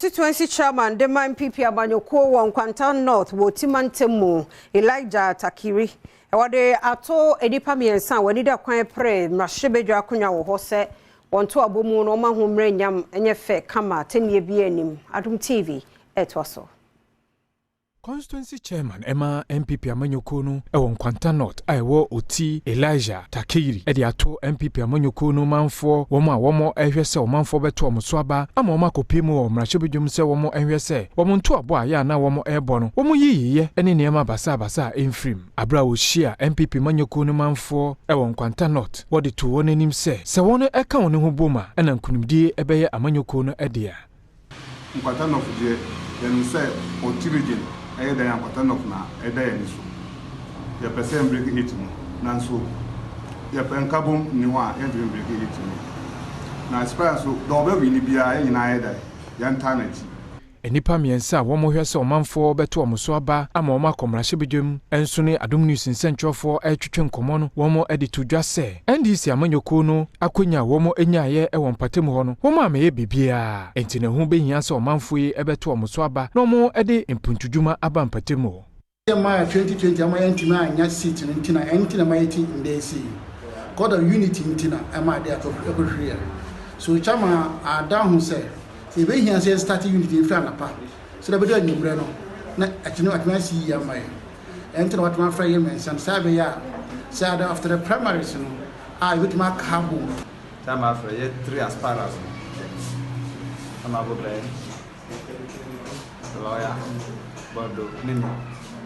Constituency Chairman Adom NPP Abanyoko Nkwanta North Wotimantemu Elijah Takiri ewade ato edipa miensa wani da kwan pre mrahyebedu akonya wo ho se wonto abomu no mahomre nyam enyefe kama tenie bi anim Adom TV etwaso. Constituency Chairman Emma NPP Amanyoko no ewo Nkwanta North ayewo oti Elijah Takiri edi ato NPP Amanyoko no manfo womo ehwese womanfo beto omso aba ama omakopemu wo mrahyebedu se womo ehwese womo nto abo aya na womo ebo no womo yiyiye ene niema basa enfrim abra wo hia NPP Amanyoko no manfo ewo Nkwanta North wodi to wonanim se wono eka woni ho boma ena nkunimdie ebeye Amanyoko no edia Nkwanta North je yenu se otirigin I da Nkwanta North na eda ya niso ya pese break it na nso ya penkabum ni wa ya break it na aspirants so do be wini bia ya nyina eda ya ntanati enipa miensa womo hwese omanfo beto omso aba ama omakomrahyebedu enso ne Adom News nsentwofo etwetwe nkomo no womo editu dwase NDC Amanyoko no akonya womo enyaye ewo mpatemu ho no womo ameye bibia enti ne ho behia se omanfo yi ebeto omso aba no mo ede mpuntudwuma aba mpatemu my 2020 am entime anya seat ntina entina my team ndc god of unity ntina am there to everywhere so chama adahu say se be hia say start unity in front apa so da be do anyumre no na atina si ya mai entina what my friend mention sabe ya say after the primaries no I with my cabo time after 3 aspirants am abo play lawyer bodo nini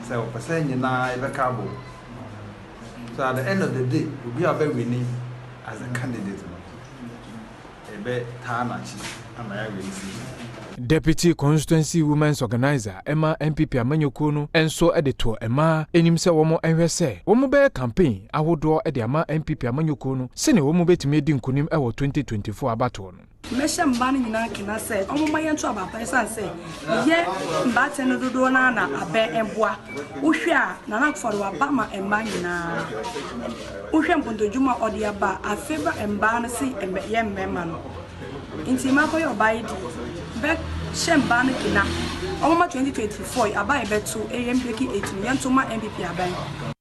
so person nyina ebe cabo so at the end of the day we be about winning as a candidate ebe tanachi Deputy Constituency Women's Organizer Emma NPP Amanyoko no enso edito Emma enim se womo enhwese womo be campaign ahodo ede ama NPP Amanyoko no se ne womo betime di nkunim ewo 2024 abato no mesha mbani nyina kina se omo mayento abapa sanse ye mbate no dodo na abe emboa wohwe a na na kforo aba ma emba nyina wohwe mpondodwuma ode aba afeba emba no si ye mmema no inti mako yo baidi be shemba no kina omo 2024 aba ebeto AMPK 18 yentoma MPP aban